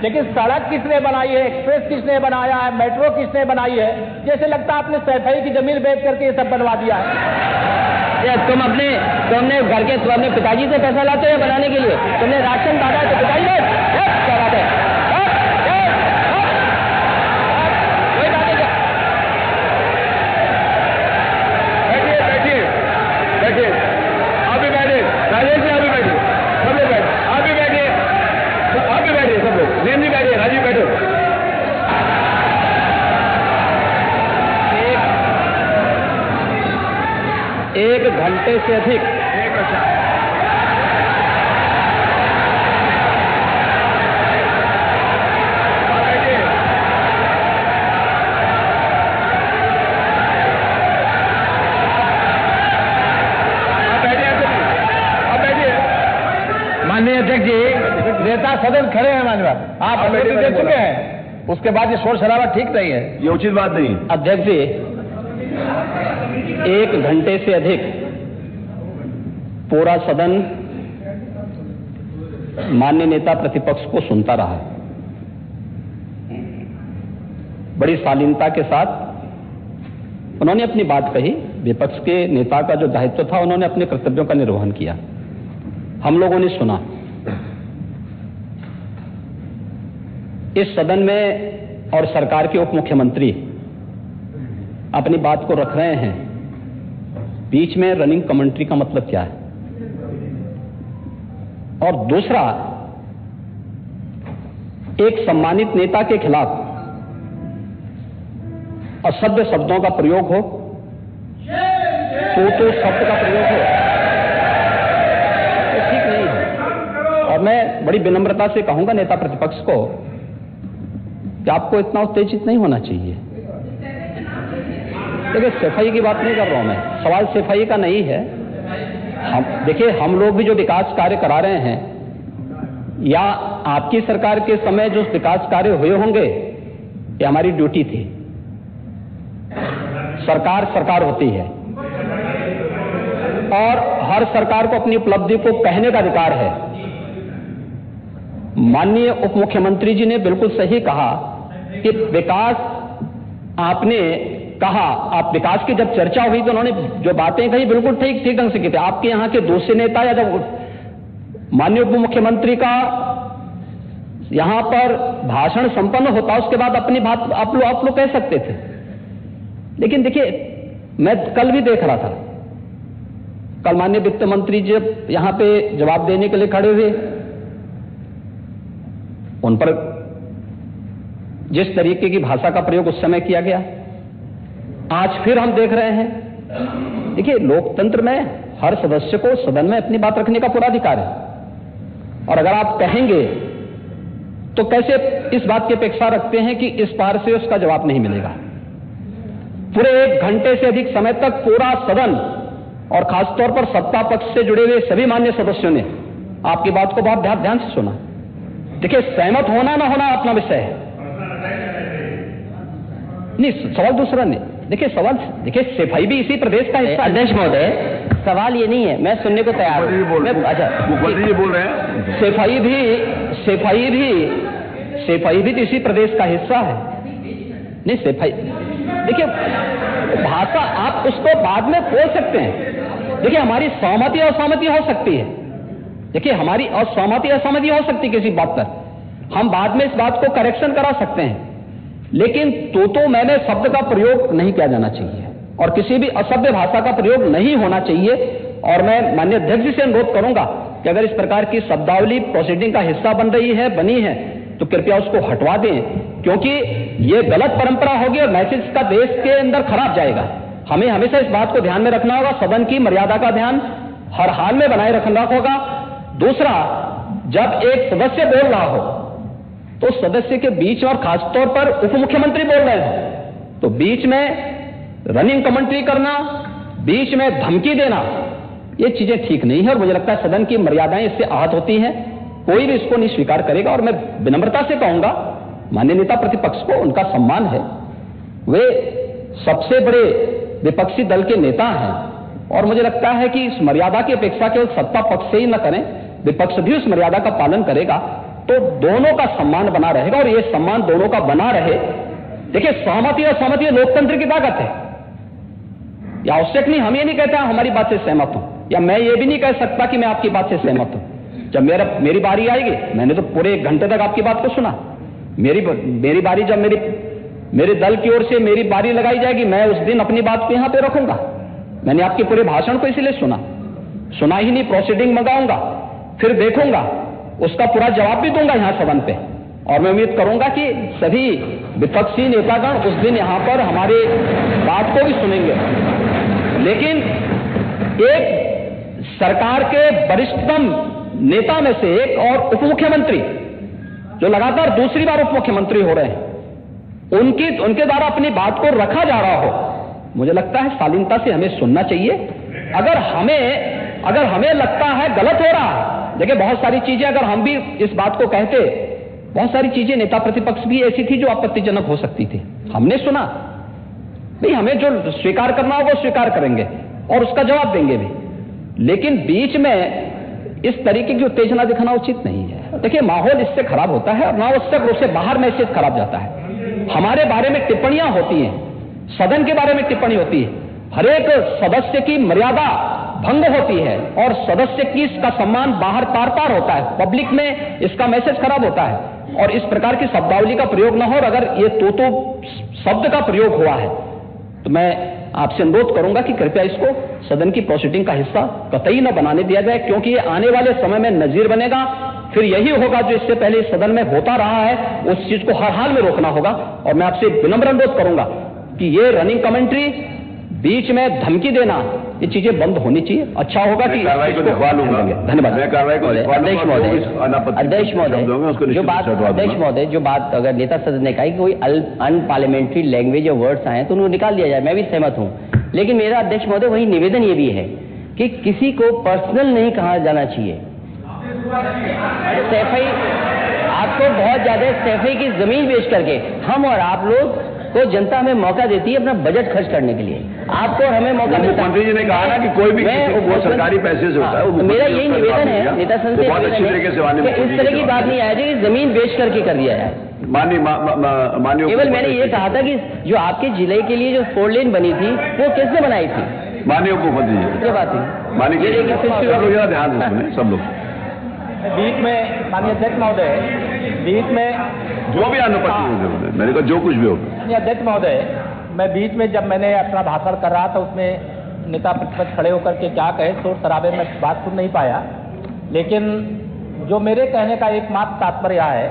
लेकिन सड़क किसने बनाई है, एक्सप्रेस किसने बनाया है, मेट्रो किसने बनाई है? जैसे लगता है आपने सैफई की जमीन बेच करके ये सब बनवा दिया है। तुमने घर के अपने पिताजी से पैसा लाते हो बनाने के लिए? तुमने राशन बांटा है तो पिताजी ने क्या बात है? अभी बैठे राजेश जी, अभी बैठे सब लोग, बैठे अभी बैठे, अभी बैठे सब लोग, नेम जी बैठे, राजीव बैठो। एक घंटे से अधिक माननीय अध्यक्ष जी, नेता सदन खड़े हैं माननीय, आप अनुमति दे चुके हैं, उसके बाद ये शोर शराबा ठीक नहीं है, ये उचित बात नहीं। अध्यक्ष जी, 1 घंटे से अधिक पूरा सदन माननीय नेता प्रतिपक्ष को सुनता रहा। बड़ी शालीनता के साथ उन्होंने अपनी बात कही। विपक्ष के नेता का जो दायित्व था, उन्होंने अपने कर्तव्यों का निर्वहन किया, हम लोगों ने सुना। इस सदन में और सरकार के उप मुख्यमंत्री अपनी बात को रख रहे हैं, बीच में रनिंग कमेंट्री का मतलब क्या है? और दूसरा, एक सम्मानित नेता के खिलाफ असभ्य शब्दों का प्रयोग हो, तो शब्द का प्रयोग हो, तो ठीक नहीं है। और मैं बड़ी विनम्रता से कहूंगा नेता प्रतिपक्ष को कि आपको इतना उत्तेजित नहीं होना चाहिए। देखिए, सफाई की बात नहीं कर रहा हूं मैं, सवाल सफाई का नहीं है। देखिए, हम लोग भी जो विकास कार्य करा रहे हैं, या आपकी सरकार के समय जो विकास कार्य हुए होंगे, ये हमारी ड्यूटी थी। सरकार होती है और हर सरकार को अपनी उपलब्धि को कहने का अधिकार है। माननीय उप मुख्यमंत्री जी ने बिल्कुल सही कहा कि विकास, आपने कहा, आप विकास की जब चर्चा हुई तो उन्होंने जो बातें कही बिल्कुल ठीक ढंग से की थी। आपके यहां के दूसरे नेता या जब माननीय उप मुख्यमंत्री का यहां पर भाषण संपन्न होता, उसके बाद अपनी बात आप लोग कह सकते थे। लेकिन देखिए, मैं कल भी देख रहा था, कल माननीय वित्त मंत्री जब यहां पे जवाब देने के लिए खड़े हुए, उन पर जिस तरीके की भाषा का प्रयोग उस समय किया गया, आज फिर हम देख रहे हैं। देखिए, लोकतंत्र में हर सदस्य को सदन में अपनी बात रखने का पूरा अधिकार है, और अगर आप कहेंगे तो कैसे इस बात की अपेक्षा रखते हैं कि इस पार से उसका जवाब नहीं मिलेगा? पूरे 1 घंटे से अधिक समय तक पूरा सदन और खासतौर पर सत्ता पक्ष से जुड़े हुए सभी मान्य सदस्यों ने आपकी बात को बहुत ध्यान से सुना। देखिए, सहमत होना ना होना अपना विषय है, नहीं, सवाल दूसरा नहीं। देखिए, सवाल, देखिए, सफाई भी इसी प्रदेश का हिस्सा। अध्यक्ष महोदय, सवाल ये नहीं है, मैं सुनने को तैयार हूं। अच्छा, मुख्यमंत्री बोल रहे हैं, सफाई भी तो इसी प्रदेश का हिस्सा है। नहीं, सफाई, देखिए, भाषा आप उसको बाद में बोल सकते हैं। देखिए, हमारी सहमति असहमति हो सकती है। देखिए, हमारी असहमति असहमति हो सकती है किसी बात पर, हम बाद में इस बात को करेक्शन करा सकते हैं। लेकिन तो मैंने शब्द का प्रयोग नहीं किया जाना चाहिए, और किसी भी असभ्य भाषा का प्रयोग नहीं होना चाहिए। और मैं माननीय अध्यक्ष जी से अनुरोध करूंगा कि अगर इस प्रकार की शब्दावली प्रोसीडिंग का हिस्सा बनी है तो कृपया उसको हटवा दें, क्योंकि ये गलत परंपरा होगी और मैसेज का देश के अंदर खराब जाएगा। हमें हमेशा इस बात को ध्यान में रखना होगा, सदन की मर्यादा का ध्यान हर हाल में बनाए रखना होगा। दूसरा, जब एक सदस्य बोल रहा हो तो सदस्य के बीच, और खासतौर पर उप मुख्यमंत्री बोल रहे हैं, तो बीच में रनिंग कमेंट्री करना, बीच में धमकी देना, ये चीजें ठीक नहीं है। और मुझे लगता है सदन की मर्यादाएं इससे आहत होती हैं, कोई भी इसको नहीं स्वीकार करेगा। और मैं विनम्रता से कहूंगा, माननीय नेता प्रतिपक्ष को उनका सम्मान है, वे सबसे बड़े विपक्षी दल के नेता हैं, और मुझे लगता है कि इस मर्यादा की अपेक्षा केवल सत्ता पक्ष से ही न करें, विपक्ष भी उस मर्यादा का पालन करेगा। तो दोनों का सम्मान बना रहेगा, और ये सम्मान दोनों का बना रहे। देखिए, सहमति और सहमति लोकतंत्र की ताकत है, या आवश्यक नहीं। हम ये नहीं कहते हमारी बात से सहमत हूं, या मैं ये भी नहीं कह सकता कि मैं आपकी बात से सहमत हूं। जब मेरी बारी आएगी, मैंने तो पूरे 1 घंटे तक आपकी बात को सुना। मेरी बारी जब मेरे दल की ओर से मेरी बारी लगाई जाएगी, मैं उस दिन अपनी बात को यहां पे रखूंगा। मैंने आपके पूरे भाषण को इसीलिए सुना ही नहीं, प्रोसीडिंग मंगाऊंगा, फिर देखूंगा, उसका पूरा जवाब भी दूंगा यहां सदन पे। और मैं उम्मीद करूंगा कि सभी विपक्षी नेतागण उस दिन यहां पर हमारी बात को भी सुनेंगे। लेकिन एक सरकार के वरिष्ठतम नेता में से एक और उप मुख्यमंत्री, जो लगातार दूसरी बार उप मुख्यमंत्री हो रहे हैं, उनके द्वारा अपनी बात को रखा जा रहा हो, मुझे लगता है शालीनता से हमें सुनना चाहिए। अगर हमें लगता है गलत हो रहा है, देखिए बहुत सारी चीजें अगर हम भी इस बात को कहते, बहुत सारी चीजें नेता प्रतिपक्ष भी ऐसी थी जो आपत्तिजनक हो सकती थी, हमने सुना। नहीं, हमें जो स्वीकार करना हो वो स्वीकार करेंगे और उसका जवाब देंगे भी, लेकिन बीच में इस तरीके की उत्तेजना दिखाना उचित नहीं है। देखिए, माहौल इससे खराब होता है और अनावश्यक रूप से बाहर मैसेज खराब जाता है। हमारे बारे में टिप्पणियां होती हैं, सदन के बारे में टिप्पणी होती है, हर एक सदस्य की मर्यादा भंग होती है और सदस्य की इसका सम्मान बाहर तार होता है, पब्लिक में इसका मैसेज खराब होता है। और इस प्रकार की शब्दावली का प्रयोग न हो, और अगर ये तो शब्द का प्रयोग हुआ है तो मैं आपसे अनुरोध करूंगा कि कृपया इसको सदन की प्रोसीडिंग का हिस्सा कतई न बनाने दिया जाए, क्योंकि ये आने वाले समय में नजीर बनेगा। फिर यही होगा जो इससे पहले इस सदन में होता रहा है, उस चीज को हर हाल में रोकना होगा। और मैं आपसे विनम्र अनुरोध करूंगा कि ये रनिंग कमेंट्री, बीच में धमकी देना, ये चीजें बंद होनी चाहिए। अच्छा होगा कि धन्यवाद। अध्यक्ष महोदय, जो बात अगर नेता सदन ने कहा कि कोई अनपार्लियामेंट्री लैंग्वेज और वर्ड्स आए तो उनको निकाल दिया जाए, मैं भी सहमत हूं। लेकिन मेरा अध्यक्ष महोदय वही निवेदन ये भी है कि किसी को पर्सनल नहीं कहा जाना चाहिए। सैफई, आपको बहुत ज्यादा सैफई की जमीन बेच करके हम और आप लोग को जनता हमें मौका देती है अपना बजट खर्च करने के लिए, आपको और हमें मौका मिलता है। मंत्री जी ने कहा ना कि कोई भी वो सरकारी पैसे से होता है। मेरा यही निवेदन है नेता संसद से, इस तरह की बात नहीं आए कि जमीन बेच करके कर दिया जाए। माननीय केवल मैंने ये कहा था कि जो आपके जिले के लिए जो 4 लेन बनी थी वो किसने बनाई थी? माननीय उप मुख्यमंत्री जी। ये बात है, माननीय सब लोग ध्यान से सुने, सब लोग। बीच में माननीय अध्यक्ष महोदय, बीच में जो भी अनुपस्थित, मैंने कहा जो कुछ भी हो। अध्यक्ष महोदय, मैं बीच में जब मैंने अपना भाषण कर रहा था उसमें नेता प्रतिपक्ष खड़े होकर के क्या कहे, शोर शराबे में बात सुन नहीं पाया। लेकिन जो मेरे कहने का एकमात्र तात्पर्य है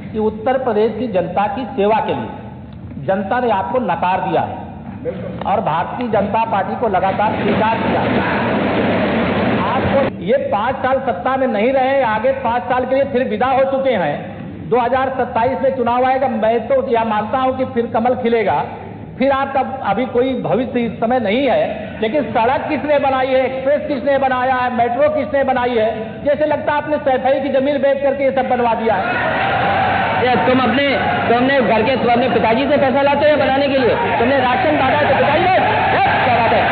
कि उत्तर प्रदेश की जनता की सेवा के लिए जनता ने आपको नकार दिया है और भारतीय जनता पार्टी को लगातार स्वीकार किया। आपको ये 5 साल सत्ता में नहीं रहे, आगे 5 साल के लिए फिर विदा हो चुके हैं। 2027 में चुनाव आएगा, मैं तो यह मानता हूं कि फिर कमल खिलेगा, फिर आपका अभी कोई भविष्य इस समय नहीं है। लेकिन सड़क किसने बनाई है, एक्सप्रेस किसने बनाया है, मेट्रो किसने बनाई है? जैसे लगता है आपने सैफई की जमीन बेच करके ये सब बनवा दिया है। तुम अपने घर के अपने पिताजी से पैसा लाते हो बनाने के लिए? तुमने राशन काटा तो पिताजी क्या बात है?